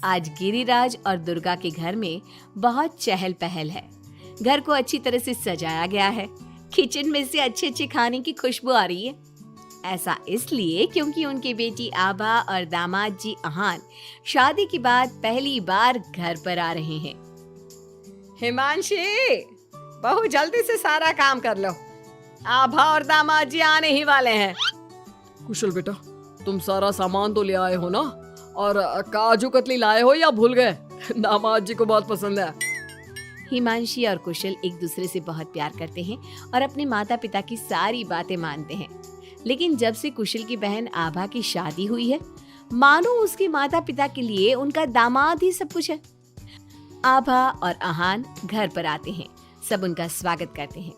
आज गिरिराज और दुर्गा के घर में बहुत चहल पहल है। घर को अच्छी तरह से सजाया गया है। किचन में से अच्छे अच्छे खाने की खुशबू आ रही है। ऐसा इसलिए क्योंकि उनकी बेटी आभा और दामाद जी अहान शादी के बाद पहली बार घर पर आ रहे हैं। हिमांशी, बहू जल्दी से सारा काम कर लो। आभा और दामाद जी आने ही वाले हैं। कुशल बेटा, तुम सारा सामान तो ले आए हो ना? और काजू कतली लाए हो या भूल गए? दामाद जी को बहुत पसंद है। हिमांशी और कुशल एक दूसरे से बहुत प्यार करते हैं और अपने माता पिता की सारी बातें मानते हैं। लेकिन जब से कुशल की बहन आभा की शादी हुई है, मानो उसके माता पिता के लिए उनका दामाद ही सब कुछ है। आभा और अहान घर पर आते हैं। सब उनका स्वागत करते हैं।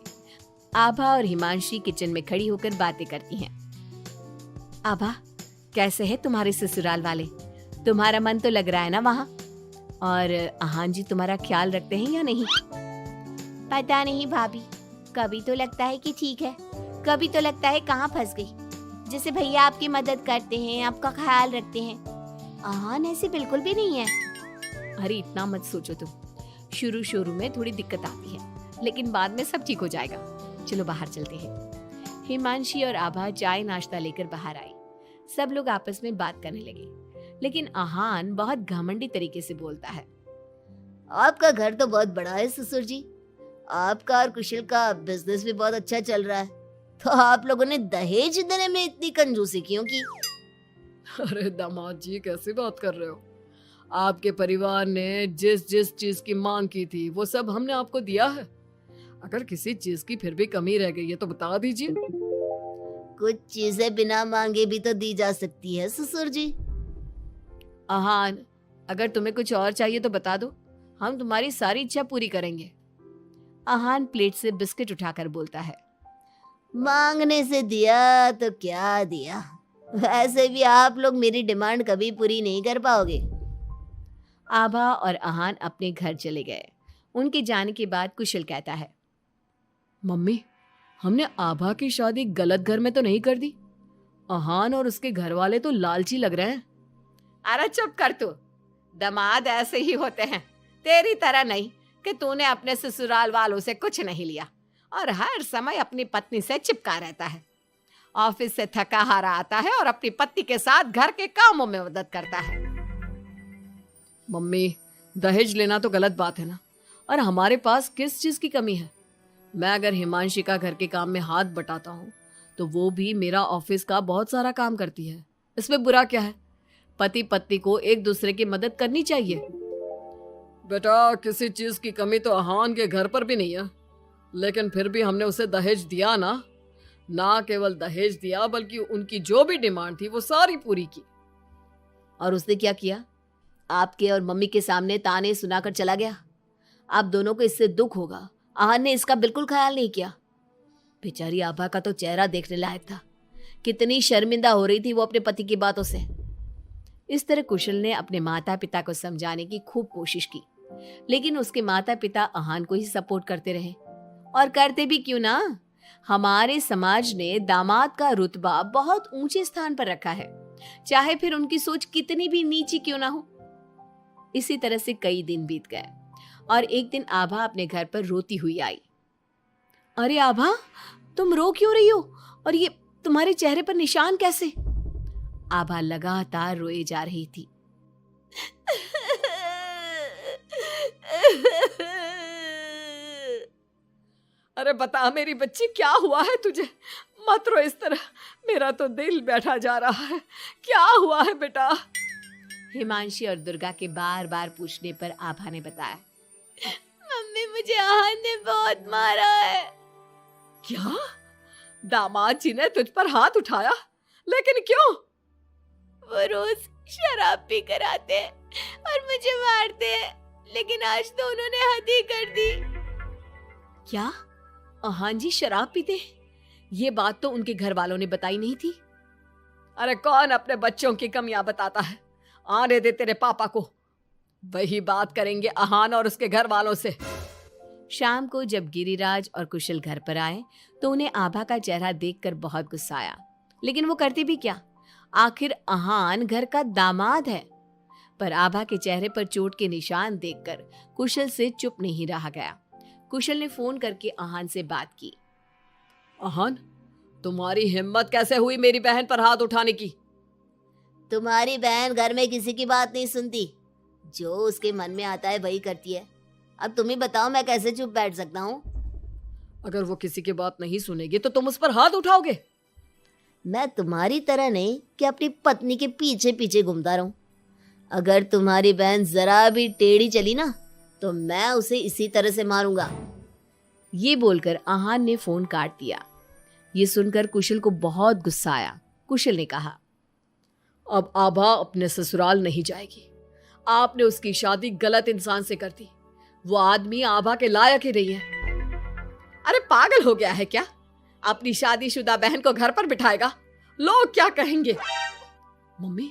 आभा और हिमांशी किचन में खड़ी होकर बातें करती हैं। आभा, कैसे है तुम्हारे ससुराल वाले? तुम्हारा मन तो लग रहा है ना वहाँ? और अहान जी तुम्हारा ख्याल रखते हैं या नहीं? पता नहीं भाभी, कभी तो लगता है कि ठीक है, कभी तो लगता है कहाँ फंस गई। जैसे भैया आपकी मदद करते हैं, आपका ख्याल रखते हैं, अहान ऐसे बिल्कुल भी नहीं है। अरे इतना मत सोचो तुम। शुरू शुरू में थोड़ी दिक्कत आती है, लेकिन बाद में सब ठीक हो जाएगा। चलो बाहर चलते हैं। हिमांशी और आभा चाय नाश्ता लेकर बाहर आई। सब लोग आपस में बात करने लगे, लेकिन अहान बहुत घमंडी तरीके से बोलता है। आपका घर तो बहुत बड़ा है ससुर जी। आपका और कुशल का बिजनेस भी बहुत अच्छा चल रहा है, तो आप लोगों ने दहेज देने में इतनी कंजूसी क्यों की? अरे दामाद जी, कैसी बात कर रहे हो? आपके परिवार ने जिस जिस चीज की मांग की थी वो सब हमने आपको दिया है। अगर किसी चीज की फिर भी कमी रह गई है तो बता दीजिए। कुछ चीजें बिना मांगे भी तो दी जा सकती है ससुर जी। अहान, अगर तुम्हें कुछ और चाहिए तो बता दो, हम तुम्हारी सारी इच्छा पूरी करेंगे। अहान प्लेट से बिस्किट उठाकर बोलता है। मांगने से दिया तो क्या दिया, वैसे भी आप लोग मेरी डिमांड कभी पूरी नहीं कर पाओगे। आभा और अहान अपने घर चले गए। उनके जाने के बाद कुशल कहता है। मम्मी, हमने आभा की शादी गलत घर में तो नहीं कर दी? अहान और उसके घर वाले तो लालची लग रहे हैं। अरे चुप कर तू। दामाद ऐसे ही होते हैं, तेरी तरह नहीं कि तूने अपने ससुराल वालों से कुछ नहीं लिया और हर समय अपनी पत्नी से चिपका रहता है। ऑफिस से थका हारा आता है और अपनी पत्नी के साथ घर के कामों में मदद करता है। मम्मी, दहेज लेना तो गलत बात है ना? और हमारे पास किस चीज की कमी है? मैं अगर हिमांशी का घर के काम में हाथ बटाता हूँ तो वो भी मेरा ऑफिस का बहुत सारा काम करती है। इसमें बुरा क्या है? पति पत्नी को एक दूसरे की मदद करनी चाहिए। बेटा, किसी चीज की कमी तो अहान के घर पर भी नहीं है, लेकिन फिर भी हमने उसे दहेज दिया ना। ना केवल दहेज दिया बल्कि उनकी जो भी डिमांड थी वो सारी पूरी की। और उसने क्या किया? आपके और मम्मी के सामने ताने सुनाकर चला गया। आप दोनों को इससे दुख होगा। अहान ने इसका बिल्कुल ख्याल नहीं किया। बेचारी आभा का तो चेहरा देखने लायक था। कितनी शर्मिंदा हो रही थी वो अपने पति की बातों से। इस तरह कुशल ने अपने माता पिता को समझाने की खूब कोशिश की, लेकिन उसके माता पिता अहान को ही सपोर्ट करते रहे। और करते भी क्यों ना, हमारे समाज ने दामाद का रुतबा बहुत ऊंचे स्थान पर रखा है, चाहे फिर उनकी सोच कितनी भी नीची क्यों ना हो। इसी तरह से कई दिन बीत गए और एक दिन आभा अपने घर पर रोती हुई आई। अरे आभा, तुम रो क्यों रही हो? और ये तुम्हारे चेहरे पर निशान कैसे? आभा लगातार रोए जा रही थी। अरे बता मेरी बच्ची, क्या हुआ है तुझे? मत रो इस तरह, मेरा तो दिल बैठा जा रहा है। क्या हुआ है बेटा? हिमांशी और दुर्गा के बार बार पूछने पर आभा ने बताया। मम्मी, मुझे अहान ने बहुत मारा है। क्या? दामाद जी ने तुझ पर हाथ उठाया? लेकिन क्यों? वो रोज शराब पी कर आते हैं और मुझे मारते हैं, लेकिन आज तो उन्होंने हद ही कर दी। क्या अहान जी शराब पीते हैं? ये बात तो उनके घर वालों ने बताई नहीं थी। अरे कौन अपने बच्चों की कमियां बताता है? आने दे तेरे पापा को, वही बात करेंगे अहान और उसके घर वालों से। शाम को जब गिरिराज और कुशल घर पर आए तो उन्हें आभा का चेहरा देखकर बहुत गुस्सा आया, लेकिन वो करते भी क्या? आखिर अहान घर का दामाद है। पर आभा के चेहरे पर चोट के निशान देखकर कुशल से चुप नहीं रहा गया। कुशल ने फोन करके आहान से बात की। आहान, तुम्हारी हिम्मत कैसे हुई मेरी बहन पर हाथ उठाने की? तुम्हारी बहन घर में किसी की बात नहीं सुनती, जो उसके मन में आता है वही करती है। अब तुम ही बताओ मैं कैसे चुप बैठ सकता हूँ। अगर वो किसी की बात नहीं सुनेगी तो तुम उस पर हाथ उठाओगे? मैं तुम्हारी तरह नहीं कि अपनी पत्नी के पीछे पीछे घूमता रहूं। अगर तुम्हारी बहन जरा भी टेढ़ी चली ना तो मैं उसे इसी तरह से मारूंगा। ये बोलकर आहान ने फोन काट दिया। ये सुनकर कुशल को बहुत गुस्सा आया। कुशल ने कहा, अब आभा अपने ससुराल नहीं जाएगी। आपने उसकी शादी गलत इंसान से कर दी। वो आदमी आभा के लायक ही नहीं है। अरे पागल हो गया है क्या? अपनी शादीशुदा बहन को घर पर बिठाएगा? लोग क्या कहेंगे? मम्मी,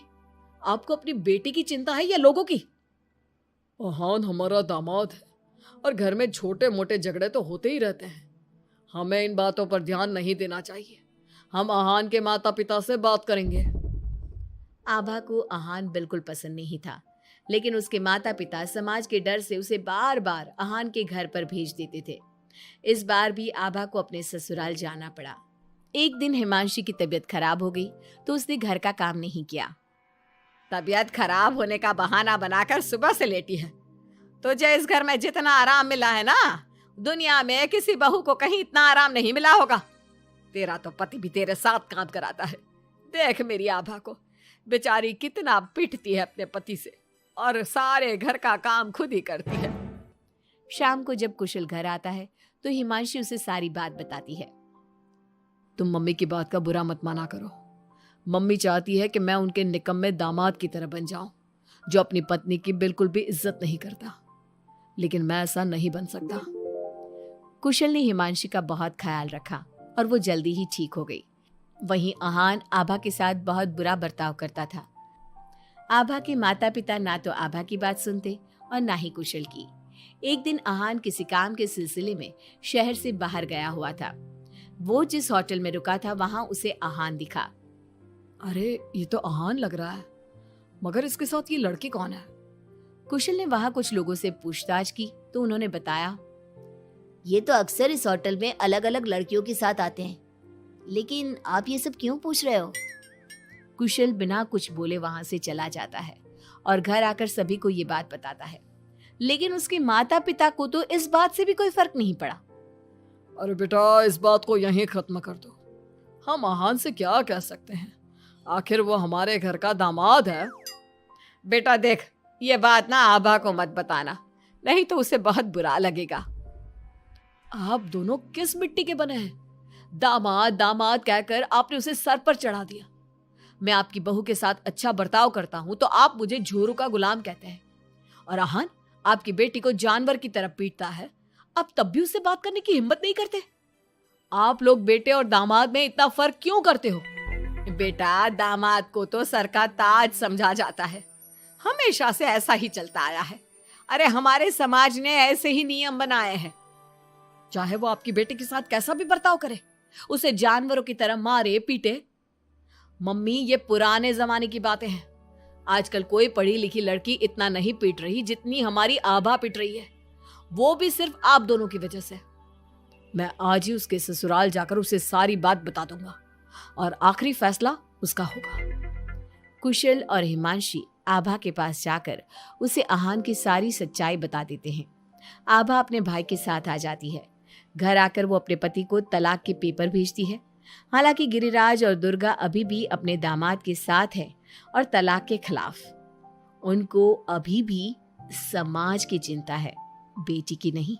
आपको अपनी बेटी की चिंता है या लोगों की? आहान हमारा दामाद है और घर में छोटे मोटे झगड़े तो होते ही रहते हैं। हमें इन बातों पर ध्यान नहीं देना चाहिए। हम आहान के माता पिता से बात करेंगे। आभा को आहान बिल्कुल पसंद नहीं था, लेकिन उसके माता पिता समाज के डर से उसे बार बार आहान के घर पर भेज देते थे। इस बार भी आभा को अपने ससुराल जाना पड़ा। एक दिन हिमांशी की तबीयत खराब हो गई तो उसने घर का काम नहीं किया। तबीयत खराब होने का बहाना बनाकर सुबह से लेटी है। तुझे इस घर में जितना आराम मिला है ना, दुनिया में किसी बहू को कहीं इतना आराम नहीं मिला होगा। तेरा तो पति भी तेरे साथ काम कराता है। देख मेरी आभा को, बेचारी कितना पिटती है अपने पति से और सारे घर का काम खुद ही करती है। शाम को जब कुशल घर आता है तो हिमांशी उसे सारी बात बताती है। तुम मम्मी की बात का बुरा मत माना करो। मम्मी चाहती है कि मैं उनके निकम्मे दामाद की तरह बन जाऊं, जो अपनी पत्नी की बिल्कुल भी इज्जत नहीं करता। लेकिन मैं ऐसा नहीं बन सकता। कुशल ने हिमांशी का बहुत ख्याल रखा और वो जल्दी ही ठीक हो गई। वहीं आहान आभा के साथ बहुत बुरा बर्ताव करता था। आभा के माता पिता ना तो आभा की बात सुनते और ना ही कुशल की। एक दिन आहान किसी काम के सिलसिले में शहर से बाहर गया हुआ था। वो जिस होटल में रुका था वहां उसे आहान दिखा। अरे ये तो आहान लग रहा है, मगर इसके साथ ये लड़की कौन है? कुशल ने वहां कुछ लोगों से पूछताछ की तो उन्होंने बताया, ये तो अक्सर इस होटल में अलग अलग लड़कियों के साथ आते हैं, लेकिन आप ये सब क्यों पूछ रहे हो? कुशल बिना कुछ बोले वहां से चला जाता है और घर आकर सभी को ये बात बताता है। लेकिन उसके माता पिता को तो इस बात से भी कोई फर्क नहीं पड़ा। अरे बेटा, इस बात को यहीं खत्म कर दो। हम आहान से क्या कह सकते हैं? आखिर वो हमारे घर का दामाद है। बेटा देख, ये बात ना आभा को मत बताना, नहीं तो उसे बहुत बुरा लगेगा। आप दोनों किस मिट्टी के बने हैं? दामाद दामाद कहकर आपने उसे सर पर चढ़ा दिया। मैं आपकी बहू के साथ अच्छा बर्ताव करता हूं तो आप मुझे झोरू का गुलाम कहते हैं। और आहान आपकी बेटी को जानवर की तरह पीटता है, आप तब भी उससे बात करने की हिम्मत नहीं करते। आप लोग बेटे और दामाद में इतना फर्क क्यों करते हो? बेटा, दामाद को तो सर का ताज समझा जाता है। हमेशा से ऐसा ही चलता आया है। अरे हमारे समाज ने ऐसे ही नियम बनाए हैं। चाहे वो आपकी बेटी के साथ कैसा भी बर्ताव करे, उसे जानवरों की तरह मारे पीटे। मम्मी, ये पुराने जमाने की बातें हैं। आजकल कोई पढ़ी लिखी लड़की इतना नहीं पीट रही जितनी हमारी आभा पीट रही है, वो भी सिर्फ आप दोनों की वजह से। मैं आज ही उसके ससुराल जाकर उसे सारी बात बता दूंगा और आखिरी फैसला उसका होगा। कुशल और हिमांशी आभा के पास जाकर उसे आहान की सारी सच्चाई बता देते हैं। आभा अपने भाई के साथ आ जाती है। घर आकर वो अपने पति को तलाक के पेपर भेजती है। हालांकि गिरिराज और दुर्गा अभी भी अपने दामाद के साथ है और तलाक के खिलाफ। उनको अभी भी समाज की चिंता है, बेटी की नहीं।